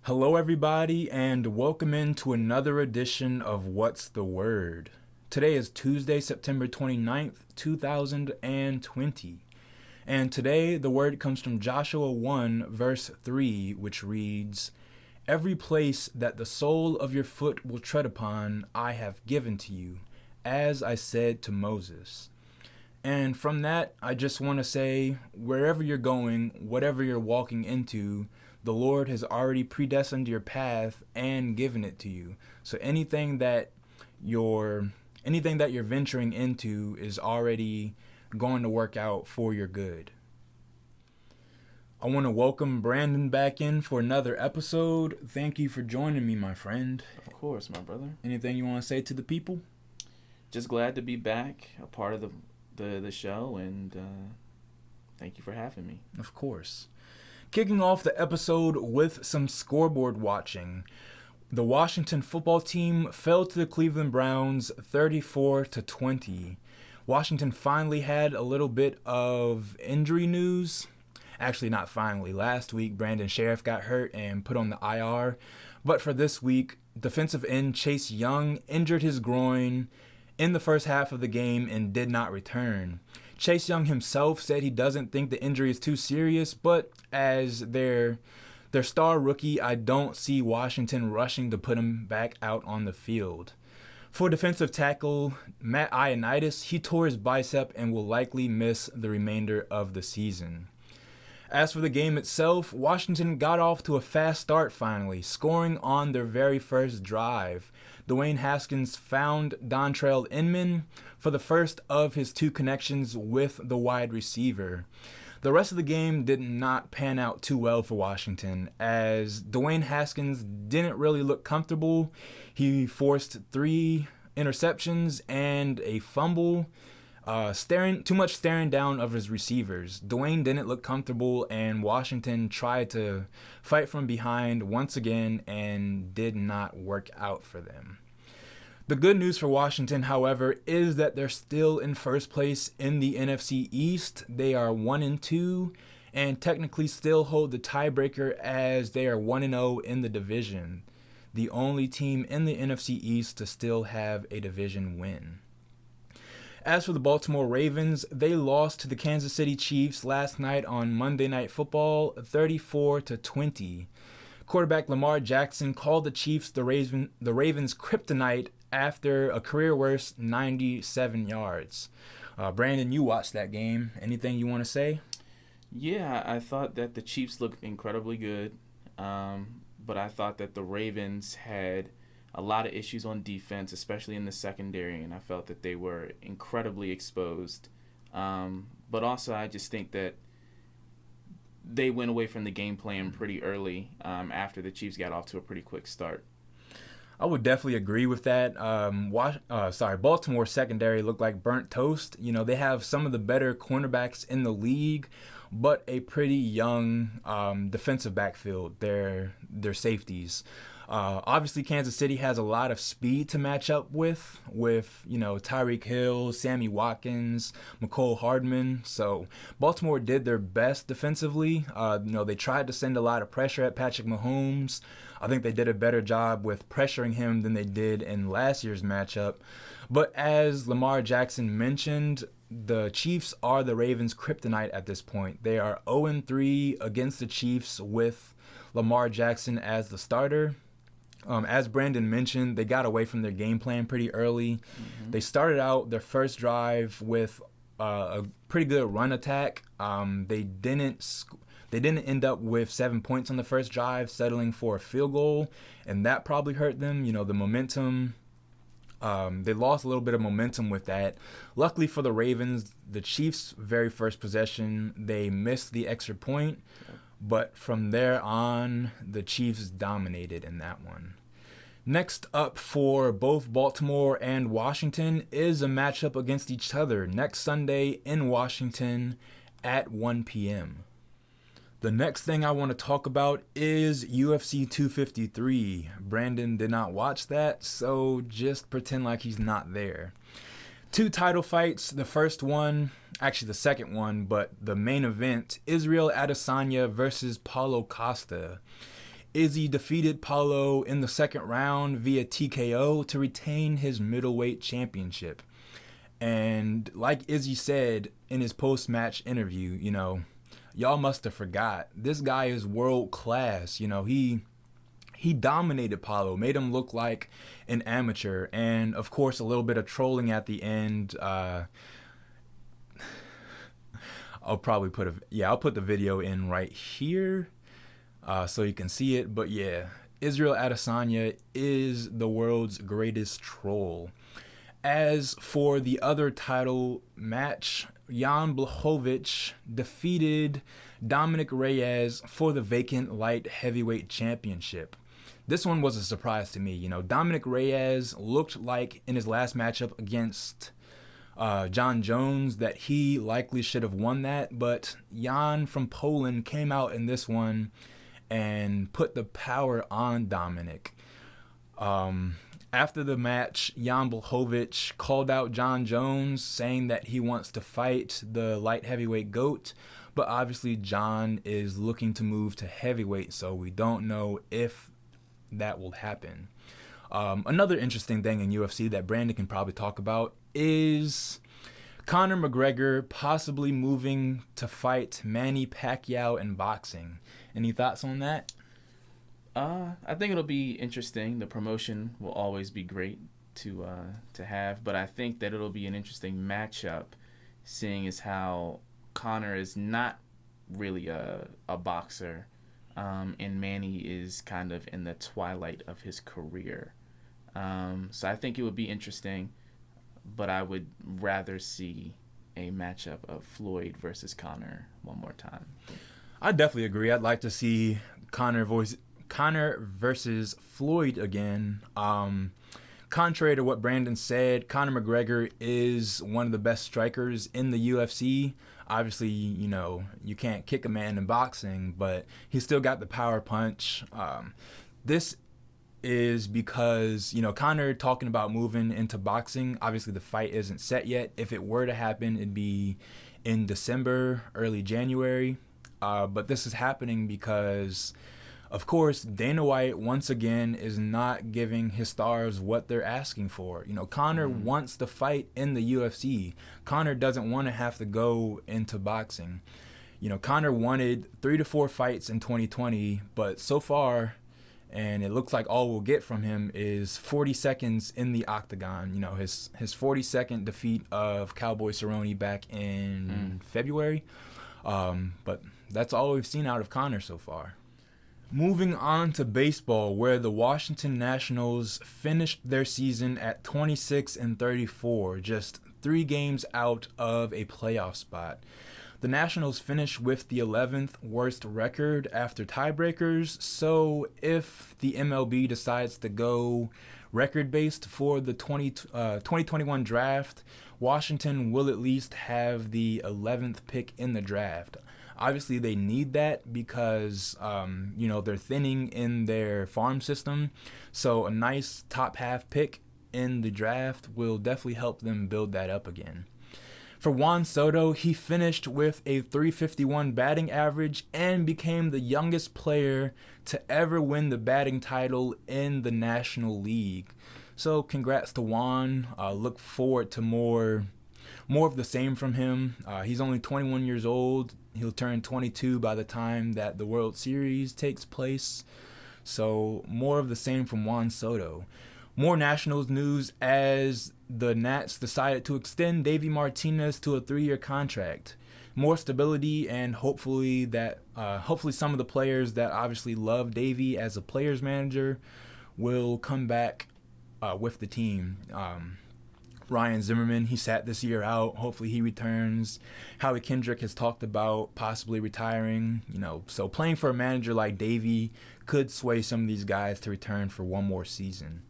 Hello, everybody, and welcome into another edition of What's the Word. Today is Tuesday, September 29th, 2020. And today the word comes from Joshua 1, verse 3, which reads, "Every place that the sole of your foot will tread upon, I have given to you, as I said to Moses." And from that, I just want to say, wherever you're going, whatever you're walking into, the Lord has already predestined your path and given it to you. So anything that you're venturing into is already going to work out for your good. I want to welcome Brandon back in for another episode. Thank you for joining me, my friend. Of course, my brother. Anything you want to say to the people? Just glad to be back, a part of the show, and thank you for having me. Of course. Kicking off the episode with some scoreboard watching. The Washington football team fell to the Cleveland Browns 34-20. Washington finally had a little bit of injury news. Actually, not finally. Last week, Brandon Sheriff got hurt and put on the IR. But for this week, defensive end Chase Young injured his groin in the first half of the game and did not return. Chase Young himself said he doesn't think the injury is too serious, but as their star rookie, I don't see Washington rushing to put him back out on the field. For defensive tackle Matt Ioannidis, he tore his bicep and will likely miss the remainder of the season. As for the game itself, Washington got off to a fast start finally, scoring on their very first drive. Dwayne Haskins found Dontrell Inman for the first of his two connections with the wide receiver. The rest of the game did not pan out too well for Washington, as Dwayne Haskins didn't really look comfortable. He forced 3 interceptions and a fumble, too much staring down of his receivers. Dwayne didn't look comfortable, and Washington tried to fight from behind once again and did not work out for them. The good news for Washington, however, is that they're still in first place in the NFC East. They are 1-2 and technically still hold the tiebreaker as they are 1-0 in the division, the only team in the NFC East to still have a division win. As for the Baltimore Ravens, they lost to the Kansas City Chiefs last night on Monday Night Football 34-20. Quarterback Lamar Jackson called the Chiefs the Ravens' kryptonite after a career-worst 97 yards. Brandon, you watched that game. Anything you want to say? Yeah, I thought that the Chiefs looked incredibly good, but I thought that the Ravens had a lot of issues on defense, especially in the secondary, and I felt that they were incredibly exposed. But also, I just think that they went away from the game plan pretty early after the Chiefs got off to a pretty quick start. I would definitely agree with that. Baltimore secondary looked like burnt toast. You know, they have some of the better cornerbacks in the league, but a pretty young defensive backfield. Their safeties. Obviously, Kansas City has a lot of speed to match up with Tyreek Hill, Sammy Watkins, McCole Hardman. So Baltimore did their best defensively. They tried to send a lot of pressure at Patrick Mahomes. I think they did a better job with pressuring him than they did in last year's matchup. But as Lamar Jackson mentioned, the Chiefs are the Ravens' kryptonite at this point. They are 0-3 against the Chiefs with Lamar Jackson as the starter. As Brandon mentioned, they got away from their game plan pretty early. Mm-hmm. They started out their first drive with a pretty good run attack. They didn't end up with 7 points on the first drive, settling for a field goal, and that probably hurt them. The momentum. They lost a little bit of momentum with that. Luckily for the Ravens, the Chiefs' very first possession, they missed the extra point. But from there on, the Chiefs dominated in that one. Next up for both Baltimore and Washington is a matchup against each other next Sunday in Washington at 1 p.m. The next thing I want to talk about is UFC 253. Brandon did not watch that, so just pretend like he's not there. 2 title fights. The first one, actually the second one, but the main event, Israel Adesanya versus Paulo Costa. Izzy defeated Paulo in the second round via TKO to retain his middleweight championship. And like Izzy said in his post-match interview, y'all must have forgot. This guy is world class. He dominated Paulo, made him look like an amateur, and of course a little bit of trolling at the end. I'll probably I'll put the video in right here so you can see it. But yeah, Israel Adesanya is the world's greatest troll. As for the other title match, Jan Blachowicz defeated Dominic Reyes for the vacant light heavyweight championship. This one was a surprise to me. Dominic Reyes looked like in his last matchup against John Jones that he likely should have won that, but Jan from Poland came out in this one and put the power on Dominic. After the match, Jan Blachowicz called out John Jones, saying that he wants to fight the light heavyweight GOAT, but obviously John is looking to move to heavyweight, so we don't know if that will happen. Another interesting thing in UFC that Brandon can probably talk about is Conor McGregor possibly moving to fight Manny Pacquiao in boxing. Any thoughts on that? I think it'll be interesting. The promotion will always be great to have, but I think that it'll be an interesting matchup, seeing as how Conor is not really a boxer, and Manny is kind of in the twilight of his career. So I think it would be interesting, but I would rather see a matchup of Floyd versus Conor one more time. I definitely agree. I'd like to see Conor versus Floyd again. Contrary to what Brandon said, Conor McGregor is one of the best strikers in the UFC. Obviously, you can't kick a man in boxing, but he's still got the power punch. This is because, Conor talking about moving into boxing, obviously the fight isn't set yet. If it were to happen, it'd be in December, early January. But this is happening because, of course, Dana White, once again, is not giving his stars what they're asking for. Conor wants to fight in the UFC. Conor doesn't want to have to go into boxing. Conor wanted 3 to 4 fights in 2020, but so far, and it looks like all we'll get from him is 40 seconds in the octagon. His 42nd defeat of Cowboy Cerrone back in February. But that's all we've seen out of Conor so far. Moving on to baseball, where the Washington Nationals finished their season at 26-34, just 3 games out of a playoff spot. The Nationals finished with the 11th worst record after tiebreakers, so if the MLB decides to go record-based for the 2021 draft, Washington will at least have the 11th pick in the draft. Obviously, they need that because, they're thinning in their farm system, so a nice top half pick in the draft will definitely help them build that up again. For Juan Soto, he finished with a .351 batting average and became the youngest player to ever win the batting title in the National League. So congrats to Juan. Look forward to more of the same from him. He's only 21 years old. He'll turn 22 by the time that the World Series takes place. So more of the same from Juan Soto. More Nationals news as the Nats decided to extend Davey Martinez to a 3-year contract. More stability, and hopefully some of the players that obviously love Davey as a players manager will come back with the team. Ryan Zimmerman, he sat this year out. Hopefully he returns. Howie Kendrick has talked about possibly retiring. So playing for a manager like Davey could sway some of these guys to return for one more season.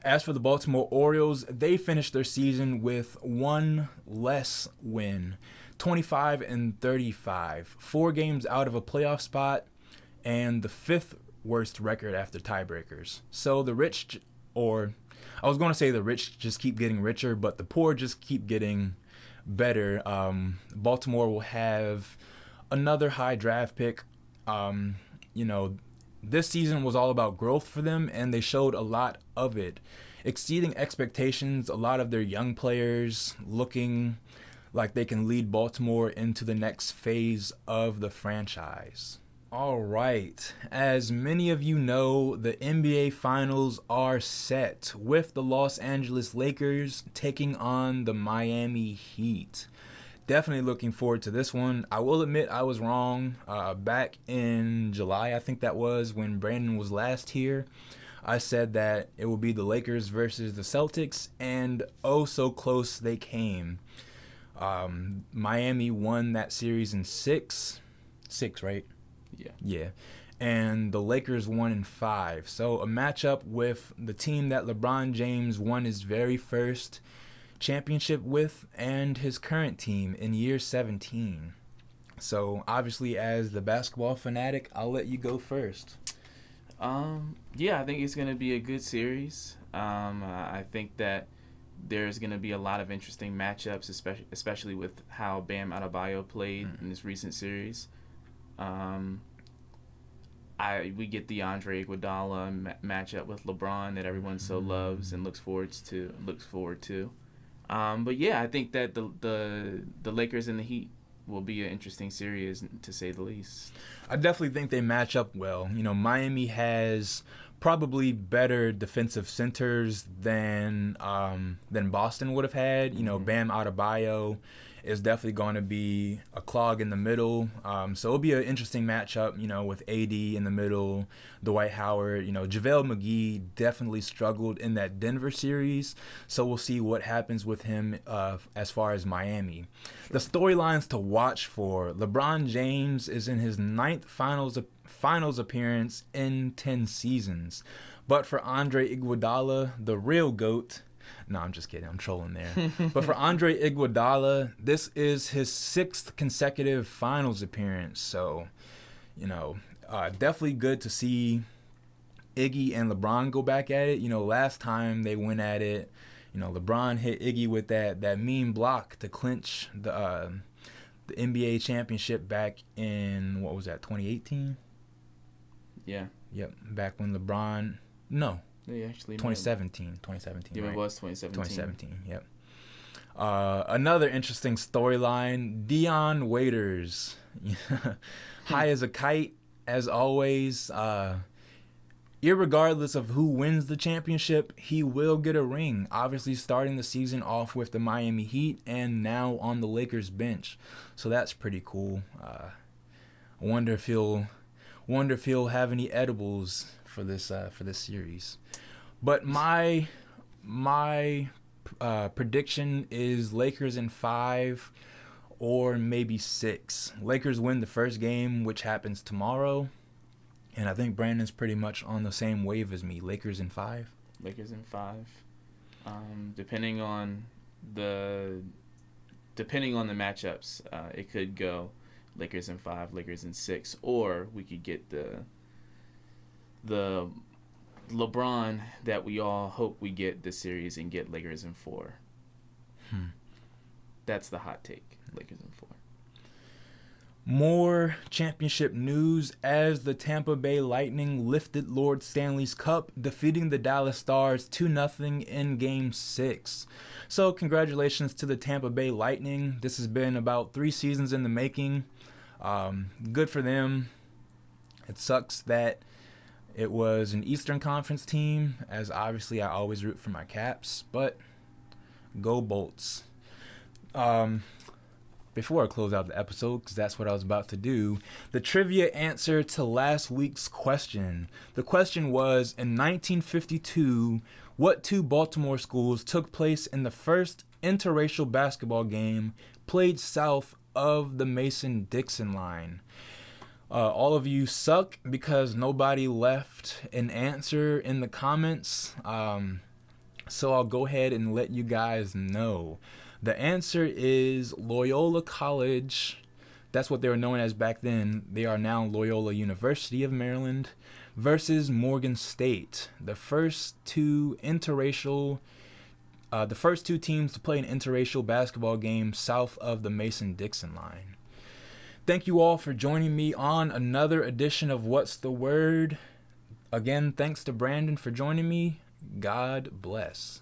As for the Baltimore Orioles, they finished their season with 1 less win, 25-35, 4 games out of a playoff spot, and the 5th worst record after tiebreakers. So the rich just keep getting richer, but the poor just keep getting better. Baltimore will have another high draft pick. this season was all about growth for them, and they showed a lot of it, exceeding expectations. A lot of their young players looking like they can lead Baltimore into the next phase of the franchise. All right, as many of you know, the NBA Finals are set with the Los Angeles Lakers taking on the Miami Heat. Definitely looking forward to this one. I will admit I was wrong. Back in July, I think that was, when Brandon was last here, I said that it would be the Lakers versus the Celtics, and oh so close they came. Miami won that series in six, right? Yeah. And the Lakers won in 5. So a matchup with the team that LeBron James won his very first championship with, and his current team in year 17. So obviously, as the basketball fanatic, I'll let you go first. Yeah, I think it's going to be a good series. I think that there's going to be a lot of interesting matchups, especially with how Bam Adebayo played in this recent series. We get the Andre Iguodala matchup with LeBron that everyone so loves and looks forward to. But yeah, I think that the Lakers and the Heat will be an interesting series, to say the least. I definitely think they match up well. Miami has probably better defensive centers than Boston would have had. Bam Adebayo is definitely going to be a clog in the middle. So it'll be an interesting matchup, with AD in the middle, Dwight Howard. JaVale McGee definitely struggled in that Denver series. So we'll see what happens with him as far as Miami. The storylines to watch for: LeBron James is in his 9th finals appearance in 10 seasons. But for Andre Iguodala, the real GOAT, no, I'm just kidding. I'm trolling there. But for Andre Iguodala, this is his 6th consecutive finals appearance. So, definitely good to see Iggy and LeBron go back at it. Last time they went at it, LeBron hit Iggy with that mean block to clinch the NBA championship back in, 2018? Yeah. Yep, back when LeBron, no. They actually 2017, yeah, right? It was 2017. Yep. Another interesting storyline: Dion Waiters, high as a kite as always. Irregardless of who wins the championship, he will get a ring. Obviously, starting the season off with the Miami Heat, and now on the Lakers bench, so that's pretty cool. I wonder if he'll have any edibles for this series. But my prediction is Lakers in 5 or maybe 6. Lakers win the first game, which happens tomorrow, and I think Brandon's pretty much on the same wave as me. Lakers in 5. Lakers in 5. Depending on the matchups, it could go Lakers in 5, Lakers in 6, or we could get the LeBron that we all hope we get this series and get Lakers in 4. That's the hot take. Lakers in 4. More championship news as the Tampa Bay Lightning lifted Lord Stanley's Cup, defeating the Dallas Stars 2-0 in Game 6. So congratulations to the Tampa Bay Lightning. This has been about 3 seasons in the making. Good for them. It sucks that it was an Eastern Conference team, as obviously I always root for my Caps, but go Bolts. Before I close out the episode, because that's what I was about to do, the trivia answer to last week's question. The question was, in 1952, what 2 Baltimore schools took place in the first interracial basketball game played south of the Mason-Dixon line? All of you suck because nobody left an answer in the comments. So I'll go ahead and let you guys know. The answer is Loyola College. That's what they were known as back then. They are now Loyola University of Maryland versus Morgan State. The first two teams to play an interracial basketball game south of the Mason-Dixon line. Thank you all for joining me on another edition of What's the Word. Again, thanks to Brandon for joining me. God bless.